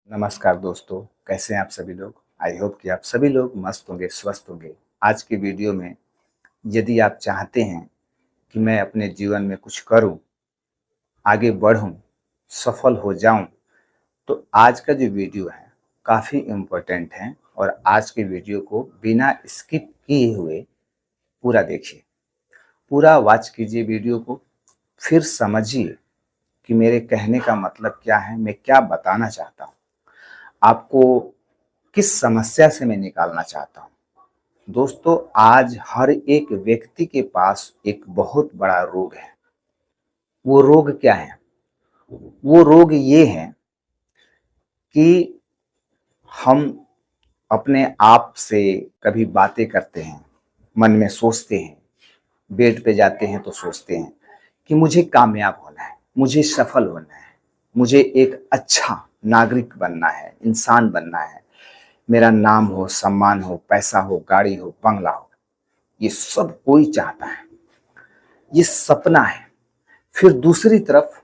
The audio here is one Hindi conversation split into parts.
नमस्कार दोस्तों, कैसे हैं आप सभी लोग। आई होप कि आप सभी लोग मस्त होंगे, स्वस्थ होंगे। आज की वीडियो में यदि आप चाहते हैं कि मैं अपने जीवन में कुछ करूं, आगे बढ़ूं, सफल हो जाऊं, तो आज का जो वीडियो है काफ़ी इम्पोर्टेंट है और आज के वीडियो को बिना स्किप किए हुए पूरा देखिए। पूरा वॉच कीजिए वीडियो को, फिर समझिए कि मेरे कहने का मतलब क्या है, मैं क्या बताना चाहता हूँ, आपको किस समस्या से मैं निकालना चाहता हूँ। दोस्तों, आज हर एक व्यक्ति के पास एक बहुत बड़ा रोग है। वो रोग क्या है? वो रोग ये है कि हम अपने आप से कभी बातें करते हैं, मन में सोचते हैं, बेड पे जाते हैं तो सोचते हैं कि मुझे कामयाब होना है, मुझे सफल होना है, मुझे एक अच्छा नागरिक बनना है, इंसान बनना है, मेरा नाम हो, सम्मान हो, पैसा हो, गाड़ी हो, बंगला हो। ये सब कोई चाहता है, ये सपना है। फिर दूसरी तरफ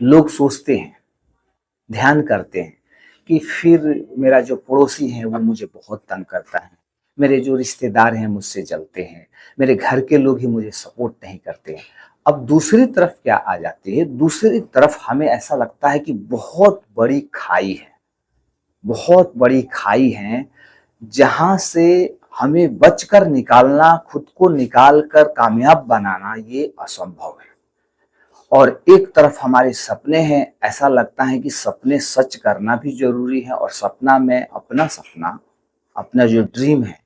लोग सोचते हैं, ध्यान करते हैं कि फिर मेरा जो पड़ोसी है वो मुझे बहुत तंग करता है, मेरे जो रिश्तेदार हैं मुझसे जलते हैं, मेरे घर के लोग ही मुझे सपोर्ट नहीं करते हैं। अब दूसरी तरफ क्या आ जाती है? दूसरी तरफ हमें ऐसा लगता है कि बहुत बड़ी खाई है, बहुत बड़ी खाई है, जहां से हमें बचकर निकालना, खुद को निकाल कर कामयाब बनाना ये असंभव है। और एक तरफ हमारे सपने हैं, ऐसा लगता है कि सपने सच करना भी जरूरी है और सपना मैं अपना सपना, अपना जो ड्रीम है,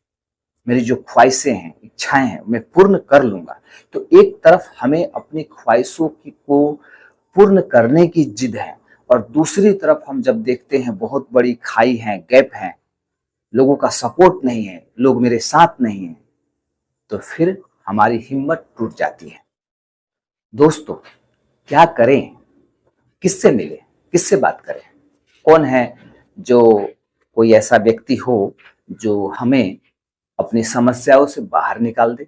मेरी जो ख्वाहिशें हैं, इच्छाएं हैं, मैं पूर्ण कर लूंगा। तो एक तरफ हमें अपनी ख्वाहिशों की को पूर्ण करने की जिद है और दूसरी तरफ हम जब देखते हैं बहुत बड़ी खाई है, गैप है, लोगों का सपोर्ट नहीं है, लोग मेरे साथ नहीं है, तो फिर हमारी हिम्मत टूट जाती है। दोस्तों, क्या करें? किससे मिले, किससे बात करें? कौन है जो, कोई ऐसा व्यक्ति हो जो हमें अपनी समस्याओं से बाहर निकाल दे?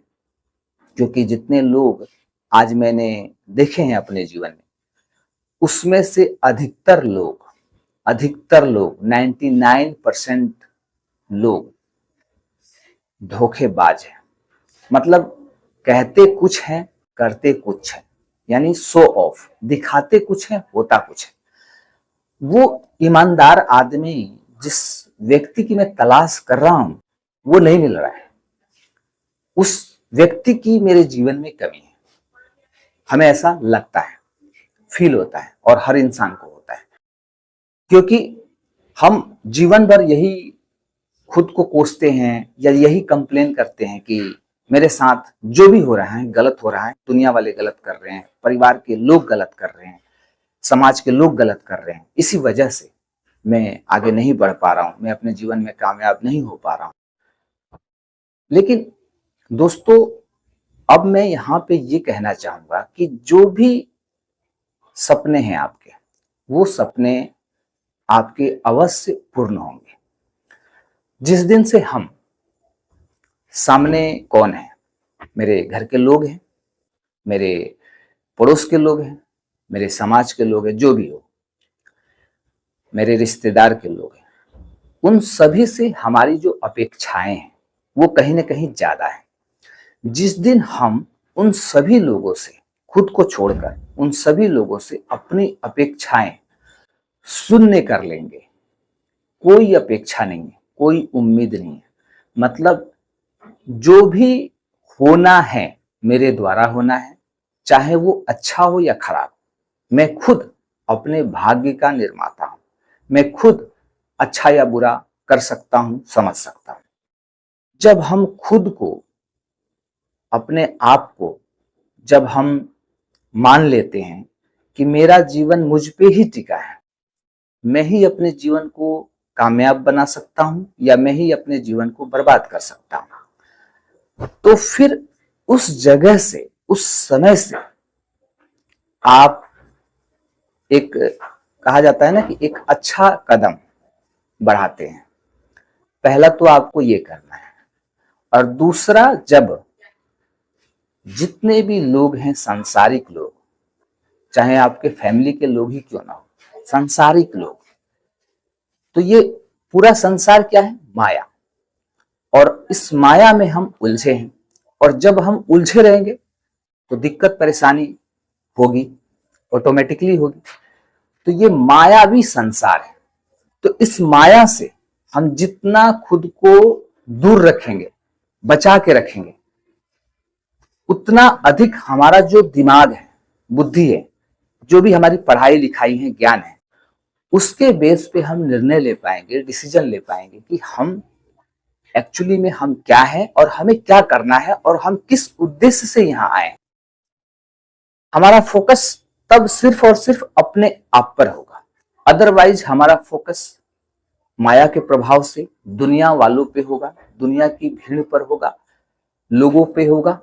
क्योंकि जितने लोग आज मैंने देखे हैं अपने जीवन में, उसमें से अधिकतर लोग 99% लोग धोखेबाज हैं। मतलब कहते कुछ है, करते कुछ है, यानी शो ऑफ, दिखाते कुछ है, होता कुछ है। वो ईमानदार आदमी जिस व्यक्ति की मैं तलाश कर रहा हूं, वो नहीं मिल रहा है। उस व्यक्ति की मेरे जीवन में कमी है, हमें ऐसा लगता है, फील होता है, और हर इंसान को होता है। क्योंकि हम जीवन भर यही खुद को कोसते हैं या यही कंप्लेन करते हैं कि मेरे साथ जो भी हो रहा है गलत हो रहा है, दुनिया वाले गलत कर रहे हैं, परिवार के लोग गलत कर रहे हैं, समाज के लोग गलत कर रहे हैं, इसी वजह से मैं आगे नहीं बढ़ पा रहा हूं, मैं अपने जीवन में कामयाब नहीं हो पा रहा हूं। लेकिन दोस्तों, अब मैं यहां पे ये कहना चाहूंगा कि जो भी सपने हैं आपके, वो सपने आपके अवश्य पूर्ण होंगे। जिस दिन से हम, सामने कौन है? मेरे घर के लोग हैं, मेरे पड़ोस के लोग हैं, मेरे समाज के लोग हैं, जो भी हो, मेरे रिश्तेदार के लोग हैं, उन सभी से हमारी जो अपेक्षाएं हैं वो कहीं ना कहीं ज्यादा है। जिस दिन हम उन सभी लोगों से खुद को छोड़कर उन सभी लोगों से अपनी अपेक्षाएं शून्य कर लेंगे, कोई अपेक्षा नहीं है, कोई उम्मीद नहीं है, मतलब जो भी होना है मेरे द्वारा होना है, चाहे वो अच्छा हो या खराब। मैं खुद अपने भाग्य का निर्माता हूं, मैं खुद अच्छा या बुरा कर सकता हूं, समझ सकता हूं। जब हम खुद को, अपने आप को जब हम मान लेते हैं कि मेरा जीवन मुझ पे ही टिका है, मैं ही अपने जीवन को कामयाब बना सकता हूं या मैं ही अपने जीवन को बर्बाद कर सकता हूं, तो फिर उस जगह से, उस समय से आप एक, कहा जाता है ना कि एक अच्छा कदम बढ़ाते हैं। पहला तो आपको ये करना है, और दूसरा, जब जितने भी लोग हैं, सांसारिक लोग, चाहे आपके फैमिली के लोग ही क्यों ना हो, सांसारिक लोग, तो ये पूरा संसार क्या है? माया। और इस माया में हम उलझे हैं, और जब हम उलझे रहेंगे तो दिक्कत परेशानी होगी, ऑटोमेटिकली होगी। तो ये मायावी संसार है। तो इस माया से हम जितना खुद को दूर रखेंगे, बचा के रखेंगे, उतना अधिक हमारा जो दिमाग है, बुद्धि है, जो भी हमारी पढ़ाई लिखाई है, ज्ञान है, उसके बेस पे हम निर्णय ले पाएंगे, डिसीजन ले पाएंगे कि हम एक्चुअली में हम क्या है और हमें क्या करना है और हम किस उद्देश्य से यहाँ आए। हमारा फोकस तब सिर्फ और सिर्फ अपने आप पर होगा। अदरवाइज हमारा फोकस माया के प्रभाव से दुनिया वालों पे होगा, दुनिया की भीड़ पर होगा, लोगों पे होगा,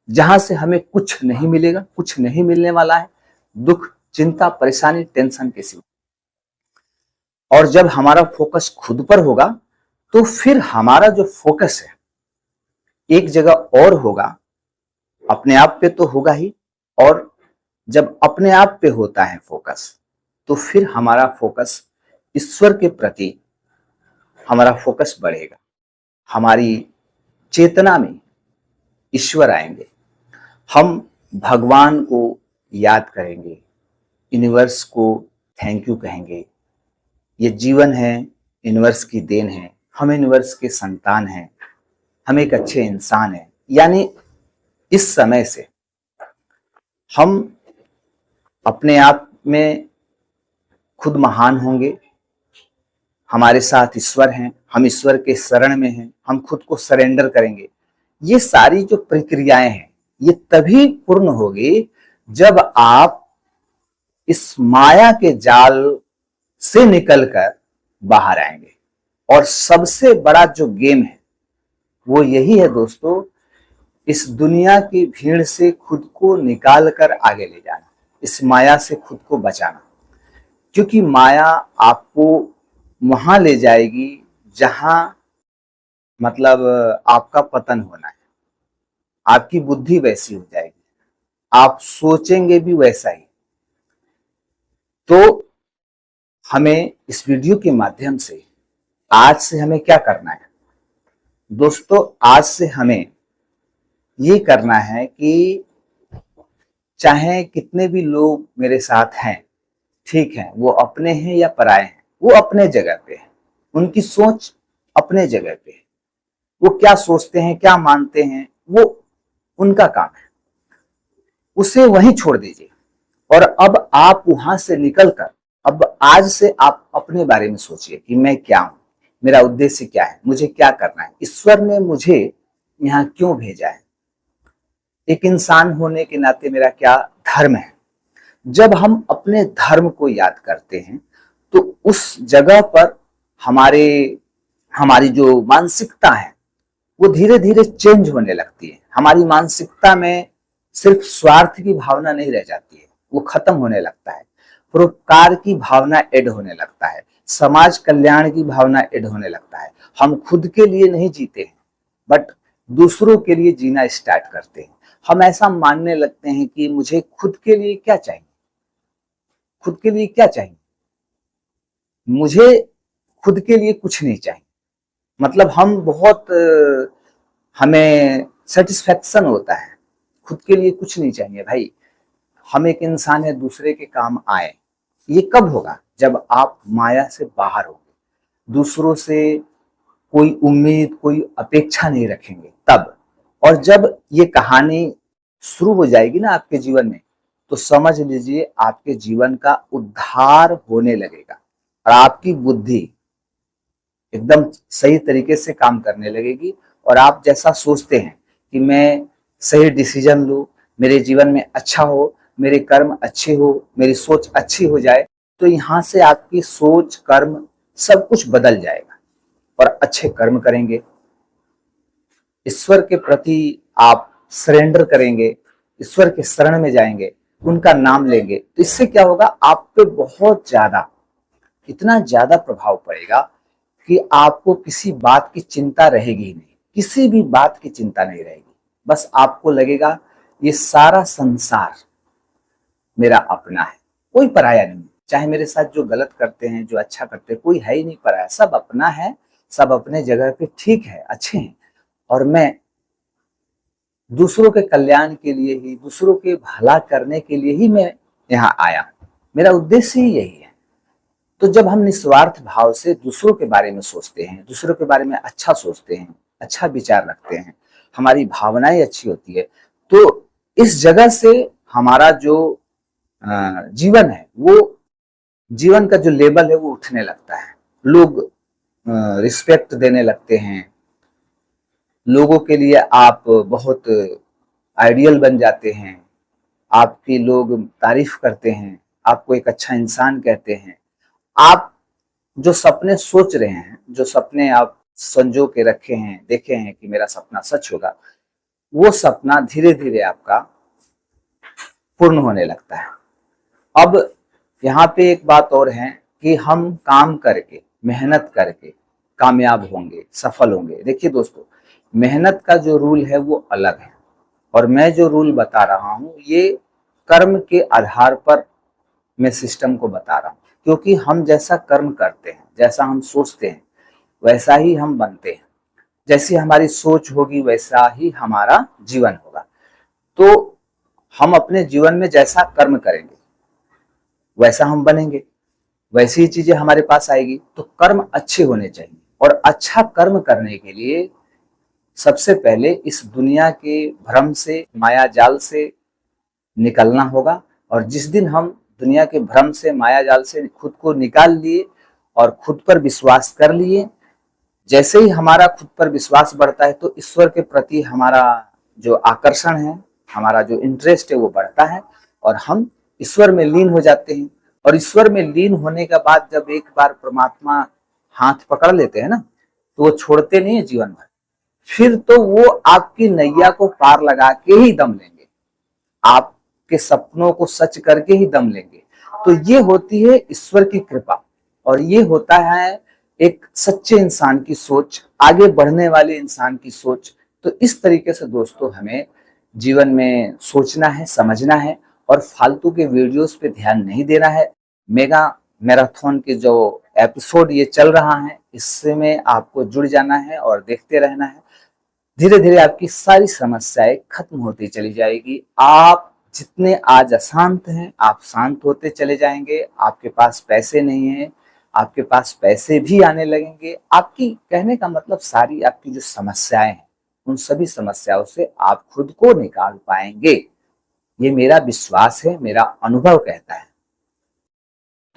जहां से हमें कुछ नहीं मिलेगा, कुछ नहीं मिलने वाला है, दुख, चिंता, परेशानी, टेंशन के सिवा। और जब हमारा फोकस खुद पर होगा तो फिर हमारा जो फोकस है एक जगह और होगा, अपने आप पे तो होगा ही, और जब अपने आप पे होता है फोकस तो फिर हमारा फोकस ईश्वर के प्रति, हमारा फोकस बढ़ेगा। हमारी चेतना में ईश्वर आएंगे, हम भगवान को याद करेंगे, यूनिवर्स को थैंक यू कहेंगे। ये जीवन है, यूनिवर्स की देन है, हम यूनिवर्स के संतान हैं, हम एक अच्छे इंसान हैं। यानी इस समय से हम अपने आप में खुद महान होंगे, हमारे साथ ईश्वर हैं, हम ईश्वर के शरण में हैं, हम खुद को सरेंडर करेंगे। ये सारी जो प्रक्रियाएं हैं ये तभी पूर्ण होगी जब आप इस माया के जाल से निकलकर बाहर आएंगे। और सबसे बड़ा जो गेम है वो यही है दोस्तों, इस दुनिया की भीड़ से खुद को निकाल कर आगे ले जाना, इस माया से खुद को बचाना। क्योंकि माया आपको वहां ले जाएगी जहां मतलब आपका पतन होना है। आपकी बुद्धि वैसी हो जाएगी, आप सोचेंगे भी वैसा ही। तो हमें इस वीडियो के माध्यम से आज से हमें क्या करना है दोस्तों? आज से हमें ये करना है कि चाहे कितने भी लोग मेरे साथ हैं, ठीक है, वो अपने हैं या पराए हैं, वो अपने जगह पे है, उनकी सोच अपने जगह पे है, वो क्या सोचते हैं, क्या मानते हैं, वो उनका काम है, उसे वहीं छोड़ दीजिए। और अब आप वहां से निकलकर अब आज से आप अपने बारे में सोचिए कि मैं क्या हूं, मेरा उद्देश्य क्या है, मुझे क्या करना है, ईश्वर ने मुझे यहाँ क्यों भेजा है, एक इंसान होने के नाते मेरा क्या धर्म है। जब हम अपने धर्म को याद करते हैं तो उस जगह पर हमारी जो मानसिकता है वो धीरे धीरे चेंज होने लगती है। हमारी मानसिकता में सिर्फ स्वार्थ की भावना नहीं रह जाती है, वो खत्म होने लगता है। परोपकार की भावना ऐड होने लगता है, समाज कल्याण की भावना ऐड होने लगता है। हम खुद के लिए नहीं जीते हैं बट दूसरों के लिए जीना स्टार्ट करते हैं। हम ऐसा मानने लगते हैं कि मुझे खुद के लिए क्या चाहिए, खुद के लिए क्या चाहिए, मुझे खुद के लिए कुछ नहीं चाहिए। मतलब हम बहुत हमें सेटिस्फेक्शन होता है, खुद के लिए कुछ नहीं चाहिए भाई। हम एक इंसान है, दूसरे के काम आए। ये कब होगा? जब आप माया से बाहर होंगे, दूसरों से कोई उम्मीद, कोई अपेक्षा नहीं रखेंगे तब। और जब ये कहानी शुरू हो जाएगी ना आपके जीवन में, तो समझ लीजिए आपके जीवन का उद्धार होने लगेगा और आपकी बुद्धि एकदम सही तरीके से काम करने लगेगी। और आप जैसा सोचते हैं कि मैं सही डिसीजन लूं, मेरे जीवन में अच्छा हो, मेरे कर्म अच्छे हो, मेरी सोच अच्छी हो जाए, तो यहाँ से आपकी सोच, कर्म सब कुछ बदल जाएगा और अच्छे कर्म करेंगे। ईश्वर के प्रति आप सरेंडर करेंगे, ईश्वर के शरण में जाएंगे, उनका नाम लेंगे, तो इससे क्या होगा, आप पे बहुत ज्यादा, इतना ज्यादा प्रभाव पड़ेगा कि आपको किसी बात की चिंता रहेगी ही नहीं, किसी भी बात की चिंता नहीं रहेगी। बस आपको लगेगा ये सारा संसार मेरा अपना है, कोई पराया नहीं। चाहे मेरे साथ जो गलत करते हैं, जो अच्छा करते हैं, कोई है ही नहीं पराया, सब अपना है, सब अपने जगह पे ठीक है, अच्छे हैं। और मैं दूसरों के कल्याण के लिए ही, दूसरों के भला करने के लिए ही मैं यहाँ आया हूँ। मेरा उद्देश्य ही यही है। तो जब हम निस्वार्थ भाव से दूसरों के बारे में सोचते हैं, दूसरों के बारे में अच्छा सोचते हैं, अच्छा विचार रखते हैं, हमारी भावनाएं अच्छी होती है, तो इस जगह से हमारा जो जीवन है, वो जीवन का जो लेवल है वो उठने लगता है। लोग रिस्पेक्ट देने लगते हैं, लोगों के लिए आप बहुत आइडियल बन जाते हैं, आपकी लोग तारीफ करते हैं, आपको एक अच्छा इंसान कहते हैं। आप जो सपने सोच रहे हैं, जो सपने आप संजो के रखे हैं, देखे हैं कि मेरा सपना सच होगा, वो सपना धीरे धीरे आपका पूर्ण होने लगता है। अब यहाँ पे एक बात और है कि हम काम करके, मेहनत करके कामयाब होंगे, सफल होंगे। देखिए दोस्तों, मेहनत का जो रूल है वो अलग है, और मैं जो रूल बता रहा हूँ ये कर्म के आधार पर मैं सिस्टम को बता रहा हूँ। क्योंकि हम जैसा कर्म करते हैं, जैसा हम सोचते हैं, वैसा ही हम बनते हैं। जैसी हमारी सोच होगी वैसा ही हमारा जीवन होगा। तो हम अपने जीवन में जैसा कर्म करेंगे वैसा हम बनेंगे, वैसी ही चीजें हमारे पास आएगी। तो कर्म अच्छे होने चाहिए, और अच्छा कर्म करने के लिए सबसे पहले इस दुनिया के भ्रम से, माया जाल से निकलना होगा। और जिस दिन हम दुनिया के भ्रम से, माया जाल से खुद को निकाल लिए और खुद पर विश्वास कर लिए, जैसे ही हमारा खुद पर विश्वास बढ़ता है तो ईश्वर के प्रति हमारा जो आकर्षण है, हमारा जो इंटरेस्ट है वो बढ़ता है, और हम ईश्वर में लीन हो जाते हैं। और ईश्वर में लीन होने के बाद जब एक बार परमात्मा हाथ पकड़ लेते हैं ना, तो वो छोड़ते नहीं है जीवन भर। फिर तो वो आपकी नैया को पार लगा के ही दम लेंगे, आपके सपनों को सच करके ही दम लेंगे। तो ये होती है ईश्वर की कृपा, और ये होता है एक सच्चे इंसान की सोच, आगे बढ़ने वाले इंसान की सोच। तो इस तरीके से दोस्तों हमें जीवन में सोचना है, समझना है, और फालतू के वीडियोस पे ध्यान नहीं देना है। मेगा मैराथन के जो एपिसोड ये चल रहा है, इससे में आपको जुड़ जाना है और देखते रहना है। धीरे धीरे आपकी सारी समस्याएं खत्म होती चली जाएगी। आप जितने आज अशांत हैं, आप शांत होते चले जाएंगे। आपके पास पैसे नहीं है, आपके पास पैसे भी आने लगेंगे। आपकी, कहने का मतलब, सारी आपकी जो समस्याएं हैं, उन सभी समस्याओं से आप खुद को निकाल पाएंगे। ये मेरा विश्वास है, मेरा अनुभव कहता है।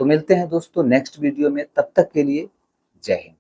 तो मिलते हैं दोस्तों नेक्स्ट वीडियो में, तब तक के लिए जय हिंद।